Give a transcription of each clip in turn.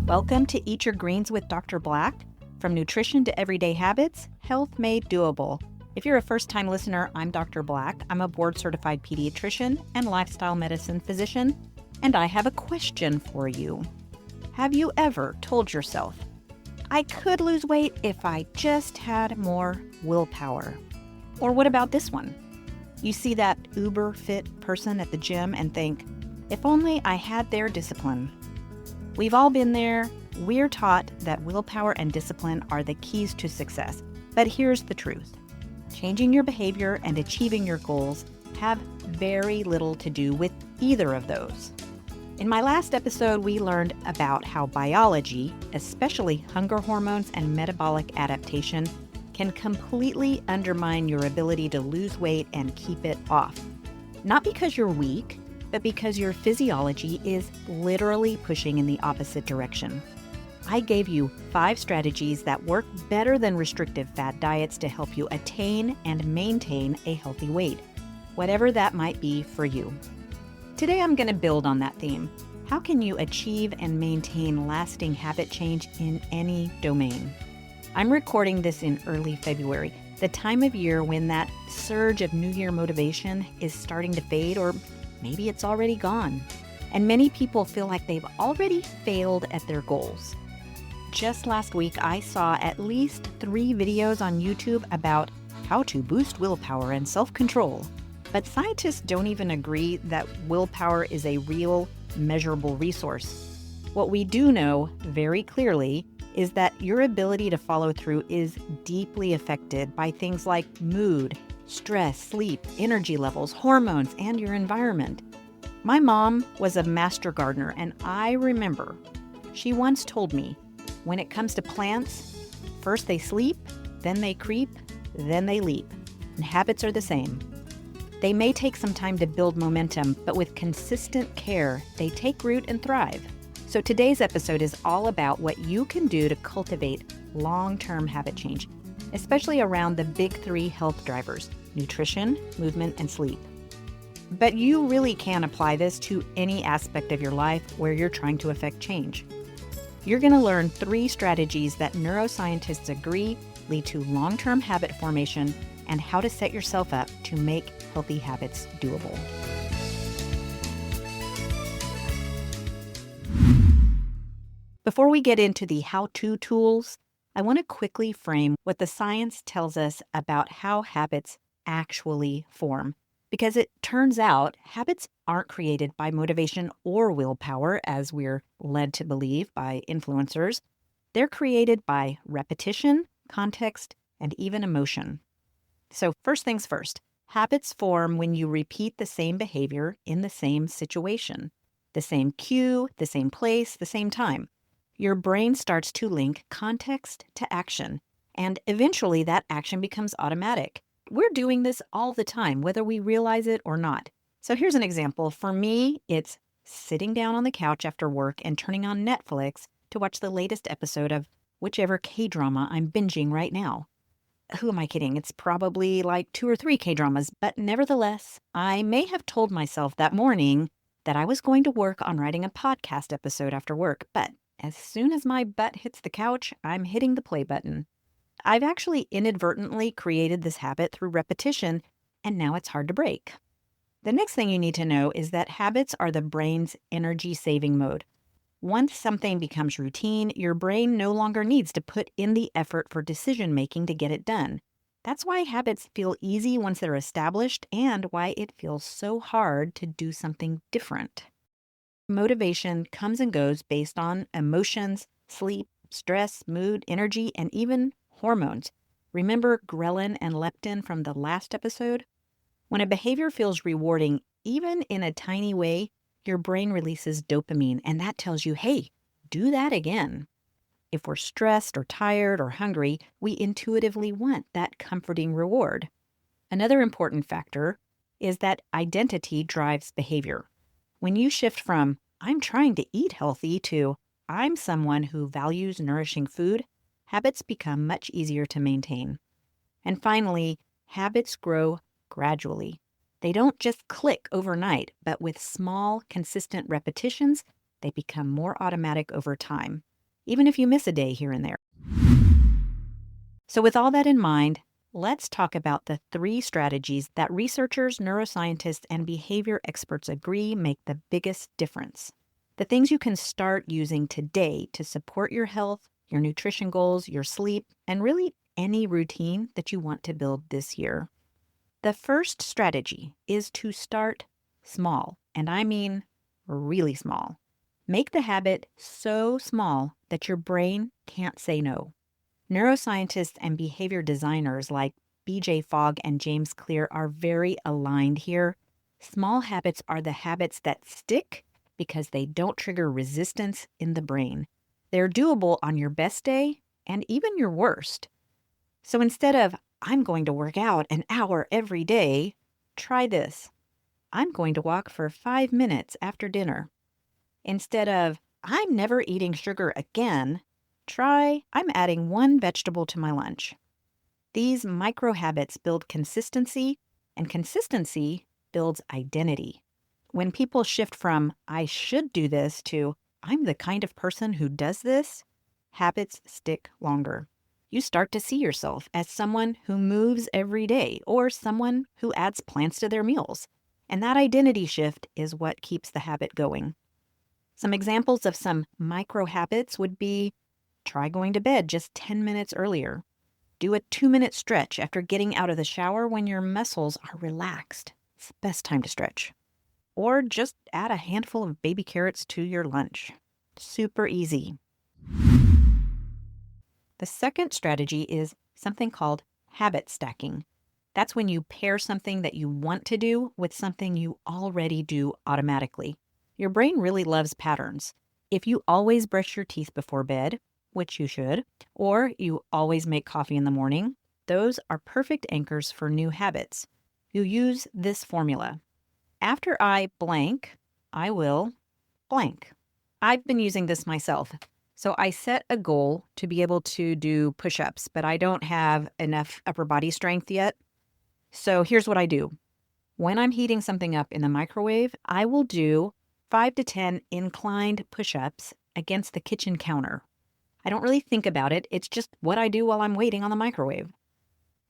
Welcome to Eat Your Greens with Dr. Black. From nutrition to everyday habits, health made doable. If you're a first-time listener, I'm Dr. Black. I'm a board-certified pediatrician and lifestyle medicine physician, and I have a question for you. Have you ever told yourself, I could lose weight if I just had more willpower? Or what about this one? You see that uber fit person at the gym and think, if only I had their discipline. We've all been there. We're taught that willpower and discipline are the keys to success. But here's the truth. Changing your behavior and achieving your goals have very little to do with either of those. In my last episode, we learned about how biology, especially hunger hormones and metabolic adaptation, can completely undermine your ability to lose weight and keep it off. Not because you're weak, but because your physiology is literally pushing in the opposite direction. I gave you 5 strategies that work better than restrictive fad diets to help you attain and maintain a healthy weight, whatever that might be for you. Today I'm going to build on that theme. How can you achieve and maintain lasting habit change in any domain? I'm recording this in early February, the time of year when that surge of New Year motivation is starting to fade, or maybe it's already gone. And many people feel like they've already failed at their goals. Just last week, I saw at least 3 videos on YouTube about how to boost willpower and self-control. But scientists don't even agree that willpower is a real, measurable resource. What we do know very clearly is that your ability to follow through is deeply affected by things like mood, stress, sleep, energy levels, hormones, and your environment. My mom was a master gardener, and I remember she once told me, when it comes to plants, first they sleep, then they creep, then they leap. And habits are the same. They may take some time to build momentum, but with consistent care, they take root and thrive. So today's episode is all about what you can do to cultivate long-term habit change, especially around the big 3 health drivers: nutrition, movement, and sleep. But you really can apply this to any aspect of your life where you're trying to affect change. You're going to learn 3 strategies that neuroscientists agree lead to long-term habit formation and how to set yourself up to make healthy habits doable. Before we get into the how-to tools, I want to quickly frame what the science tells us about how habits actually form. Because it turns out habits aren't created by motivation or willpower, as we're led to believe by influencers. They're created by repetition, context, and even emotion. So first things first, habits form when you repeat the same behavior in the same situation, the same cue, the same place, the same time. Your brain starts to link context to action, and eventually that action becomes automatic. We're doing this all the time, whether we realize it or not. So here's an example. For me, it's sitting down on the couch after work and turning on Netflix to watch the latest episode of whichever K-drama I'm binging right now. Who am I kidding? It's probably like 2 or 3 K-dramas, but nevertheless, I may have told myself that morning that I was going to work on writing a podcast episode after work, but as soon as my butt hits the couch, I'm hitting the play button. I've actually inadvertently created this habit through repetition, and now it's hard to break. The next thing you need to know is that habits are the brain's energy-saving mode. Once something becomes routine, your brain no longer needs to put in the effort for decision-making to get it done. That's why habits feel easy once they're established, and why it feels so hard to do something different. Motivation comes and goes based on emotions, sleep, stress, mood, energy, and even hormones. Remember ghrelin and leptin from the last episode? When a behavior feels rewarding, even in a tiny way, your brain releases dopamine, and that tells you, hey, do that again. If we're stressed or tired or hungry, we intuitively want that comforting reward. Another important factor is that identity drives behavior. When you shift from, I'm trying to eat healthy, to, I'm someone who values nourishing food, habits become much easier to maintain. And finally, habits grow gradually. They don't just click overnight, but with small, consistent repetitions, they become more automatic over time. even if you miss a day here and there. So with all that in mind, let's talk about the 3 strategies that researchers, neuroscientists, and behavior experts agree make the biggest difference. The things you can start using today to support your health, your nutrition goals, your sleep, and really any routine that you want to build this year. The first strategy is to start small, and I mean really small. Make the habit so small that your brain can't say no. Neuroscientists and behavior designers like BJ Fogg and James Clear are very aligned here. Small habits are the habits that stick because they don't trigger resistance in the brain. They're doable on your best day and even your worst. So instead of, I'm going to work out an hour every day, try this. I'm going to walk for 5 minutes after dinner. Instead of, I'm never eating sugar again, try, I'm adding 1 vegetable to my lunch. These micro habits build consistency, and consistency builds identity. When people shift from, I should do this to, I'm the kind of person who does this, habits stick longer. You start to see yourself as someone who moves every day or someone who adds plants to their meals. And that identity shift is what keeps the habit going. Some examples of some micro habits would be try going to bed just 10 minutes earlier. Do a 2-minute stretch after getting out of the shower when your muscles are relaxed. It's the best time to stretch. Or just add a handful of baby carrots to your lunch. Super easy. The second strategy is something called habit stacking. That's when you pair something that you want to do with something you already do automatically. Your brain really loves patterns. If you always brush your teeth before bed, which you should, or you always make coffee in the morning, those are perfect anchors for new habits. You use this formula. After I blank, I will blank. I've been using this myself. So I set a goal to be able to do push-ups, but I don't have enough upper body strength yet. So here's what I do. When I'm heating something up in the microwave, I will do 5 to 10 inclined push-ups against the kitchen counter. I don't really think about it. It's just what I do while I'm waiting on the microwave.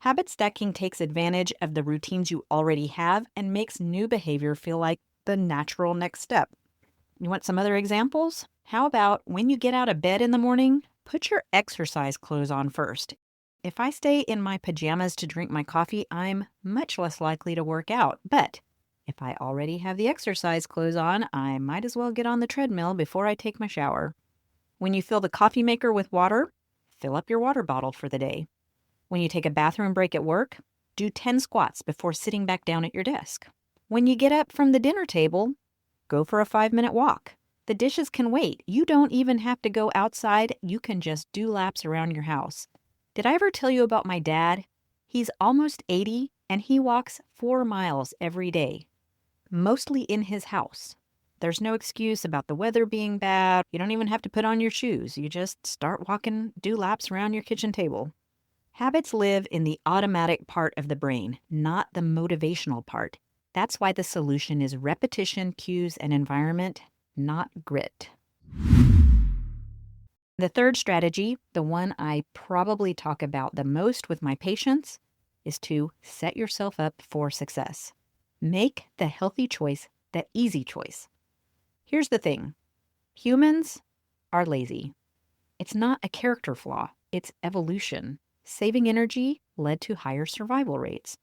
Habit stacking takes advantage of the routines you already have and makes new behavior feel like the natural next step. You want some other examples? How about when you get out of bed in the morning, put your exercise clothes on first. If I stay in my pajamas to drink my coffee, I'm much less likely to work out. But if I already have the exercise clothes on, I might as well get on the treadmill before I take my shower. When you fill the coffee maker with water, fill up your water bottle for the day. When you take a bathroom break at work, do 10 squats before sitting back down at your desk. When you get up from the dinner table, go for a 5-minute walk. The dishes can wait. You don't even have to go outside. You can just do laps around your house. Did I ever tell you about my dad? He's almost 80 and he walks 4 miles every day, mostly in his house. There's no excuse about the weather being bad. You don't even have to put on your shoes. You just start walking, do laps around your kitchen table. Habits live in the automatic part of the brain, not the motivational part. That's why the solution is repetition, cues, and environment, not grit. The third strategy, the one I probably talk about the most with my patients, is to set yourself up for success. Make the healthy choice the easy choice. Here's the thing. Humans are lazy. It's not a character flaw. It's evolution. Saving energy led to higher survival rates.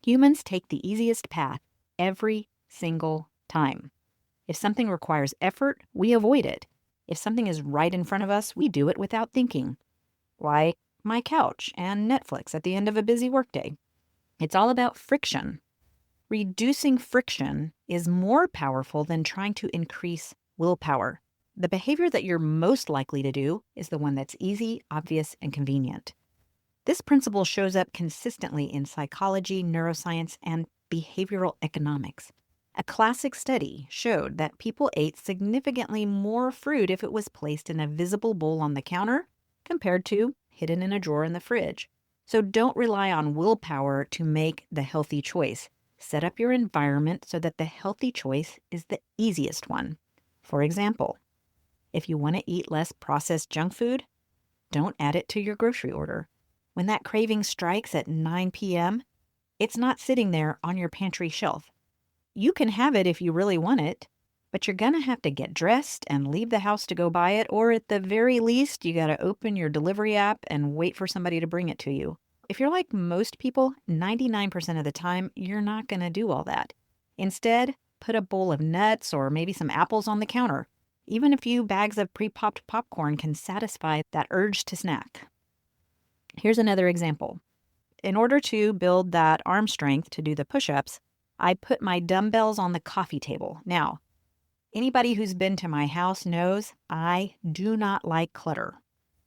Humans take the easiest path every single time. If something requires effort, we avoid it. If something is right in front of us, we do it without thinking. Like my couch and Netflix at the end of a busy workday. It's all about friction. Reducing friction is more powerful than trying to increase willpower. The behavior that you're most likely to do is the one that's easy, obvious, and convenient. This principle shows up consistently in psychology, neuroscience, and behavioral economics. A classic study showed that people ate significantly more fruit if it was placed in a visible bowl on the counter compared to hidden in a drawer in the fridge. So don't rely on willpower to make the healthy choice. Set up your environment so that the healthy choice is the easiest one. For example, If you want to eat less processed junk food, don't add it to your grocery order. When that craving strikes at 9 p.m., it's not sitting there on your pantry shelf. You can have it if you really want it, but you're going to have to get dressed and leave the house to go buy it, or at the very least, you got to open your delivery app and wait for somebody to bring it to you. If you're like most people, 99% of the time, you're not going to do all that. Instead, put a bowl of nuts or maybe some apples on the counter. Even a few bags of pre-popped popcorn can satisfy that urge to snack. Here's another example. In order to build that arm strength to do the push-ups, I put my dumbbells on the coffee table. Now, anybody who's been to my house knows I do not like clutter.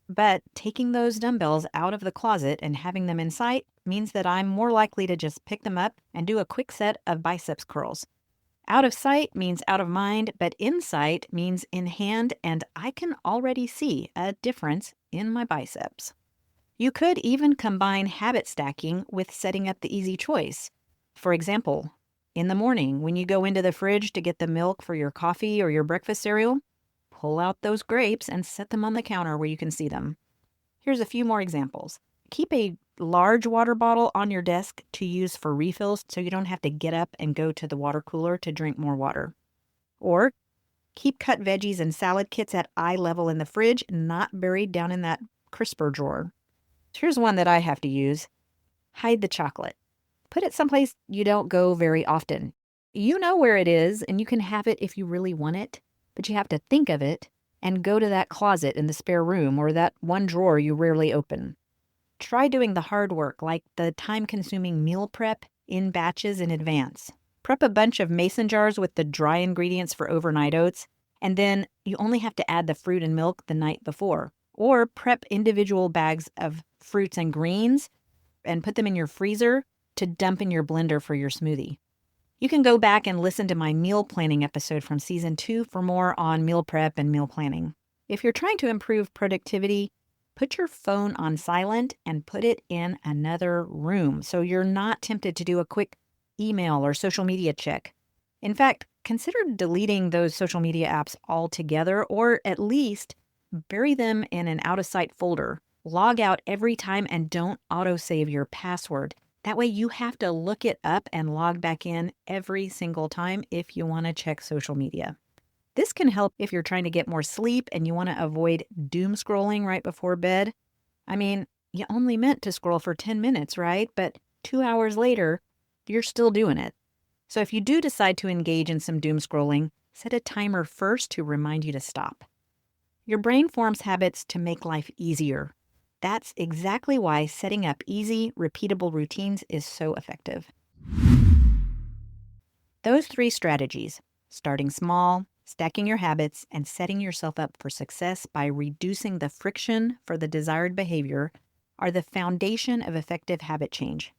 But taking those dumbbells out of the closet and having them in sight means that I'm more likely to just pick them up and do a quick set of biceps curls. Out of sight means out of mind, but in sight means in hand, and I can already see a difference in my biceps. You could even combine habit stacking with setting up the easy choice. For example, in the morning, when you go into the fridge to get the milk for your coffee or your breakfast cereal, pull out those grapes and set them on the counter where you can see them. Here's a few more examples. Keep a large water bottle on your desk to use for refills so you don't have to get up and go to the water cooler to drink more water. Or keep cut veggies and salad kits at eye level in the fridge, not buried down in that crisper drawer. Here's one that I have to use. Hide the chocolate. Put it someplace you don't go very often. You know where it is, and you can have it if you really want it, but you have to think of it and go to that closet in the spare room or that one drawer you rarely open. Try doing the hard work, like the time-consuming meal prep, in batches in advance. Prep a bunch of mason jars with the dry ingredients for overnight oats, and then you only have to add the fruit and milk the night before. Or prep individual bags of fruits and greens and put them in your freezer to dump in your blender for your smoothie. You can go back and listen to my meal planning episode from season 2 for more on meal prep and meal planning. If you're trying to improve productivity, put your phone on silent and put it in another room so you're not tempted to do a quick email or social media check. In fact, consider deleting those social media apps altogether, or at least bury them in an out-of-sight folder. Log out every time and don't autosave your password. That way you have to look it up and log back in every single time if you want to check social media. This can help if you're trying to get more sleep and you want to avoid doom scrolling right before bed. I mean, you only meant to scroll for 10 minutes, right? But 2 hours later, you're still doing it. So if you do decide to engage in some doom scrolling, set a timer first to remind you to stop. Your brain forms habits to make life easier. That's exactly why setting up easy, repeatable routines is so effective. Those 3 strategies, starting small, stacking your habits, and setting yourself up for success by reducing the friction for the desired behavior, are the foundation of effective habit change.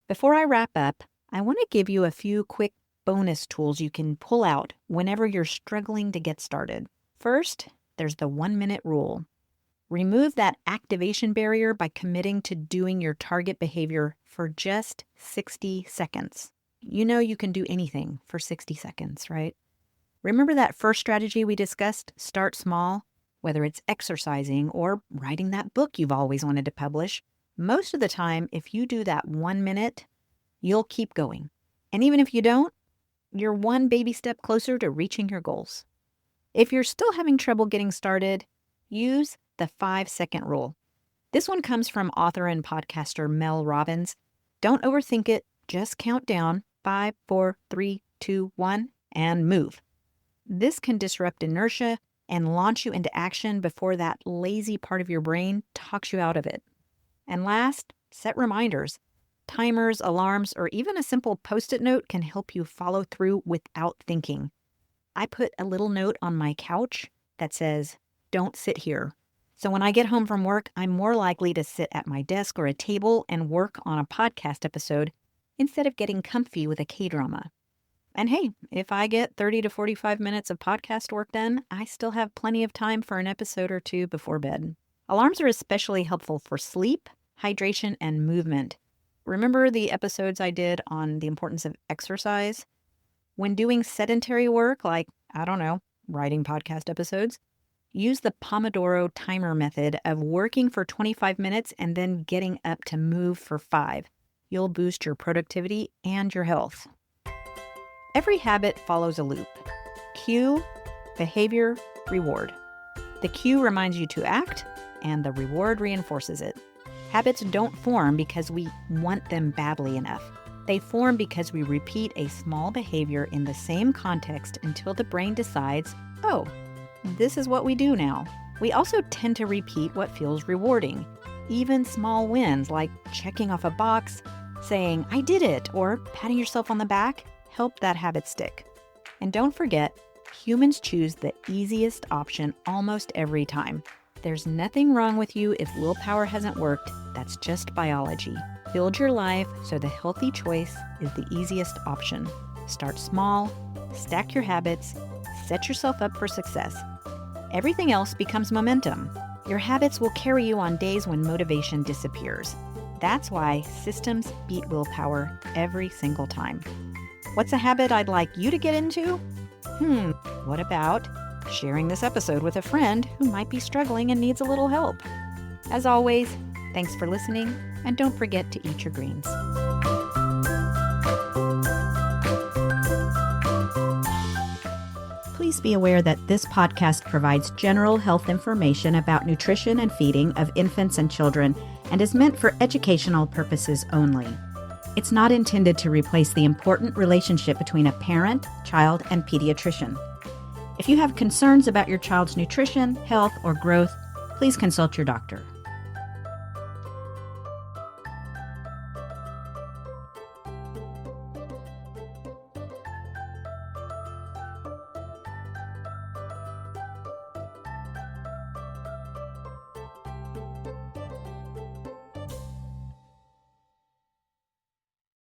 Before I wrap up, I want to give you a few quick bonus tools you can pull out whenever you're struggling to get started. First, there's the 1-minute rule. Remove that activation barrier by committing to doing your target behavior for just 60 seconds. You know you can do anything for 60 seconds, right? Remember that first strategy we discussed? Start small. Whether it's exercising or writing that book you've always wanted to publish, most of the time, if you do that 1 minute, you'll keep going. And even if you don't, you're one baby step closer to reaching your goals. If you're still having trouble getting started, use the 5-second rule. This one comes from author and podcaster Mel Robbins. Don't overthink it. Just count down 5, 4, 3, 2, 1, and move. This can disrupt inertia and launch you into action before that lazy part of your brain talks you out of it. And last, set reminders. Timers, alarms, or even a simple Post-it note can help you follow through without thinking. I put a little note on my couch that says, "Don't sit here." So when I get home from work, I'm more likely to sit at my desk or a table and work on a podcast episode instead of getting comfy with a K-drama. And hey, if I get 30 to 45 minutes of podcast work done, I still have plenty of time for an episode or 2 before bed. Alarms are especially helpful for sleep, hydration, and movement. Remember the episodes I did on the importance of exercise? When doing sedentary work, like, writing podcast episodes, Use the Pomodoro timer method of working for 25 minutes and then getting up to move for 5. You'll boost your productivity and your health. Every habit follows a loop. Cue, behavior, reward. The cue reminds you to act, and the reward reinforces it. Habits don't form because we want them badly enough. They form because we repeat a small behavior in the same context until the brain decides, oh, this is what we do now. We also tend to repeat what feels rewarding. Even small wins like checking off a box, saying, I did it, or patting yourself on the back help that habit stick. And don't forget, humans choose the easiest option almost every time. There's nothing wrong with you if willpower hasn't worked. That's just biology. Build your life so the healthy choice is the easiest option. Start small, stack your habits, set yourself up for success. Everything else becomes momentum. Your habits will carry you on days when motivation disappears. That's why systems beat willpower every single time. What's a habit I'd like you to get into? What about sharing this episode with a friend who might be struggling and needs a little help? As always, thanks for listening, and don't forget to eat your greens. Please be aware that this podcast provides general health information about nutrition and feeding of infants and children and is meant for educational purposes only. It's not intended to replace the important relationship between a parent, child, and pediatrician. If you have concerns about your child's nutrition, health, or growth, please consult your doctor.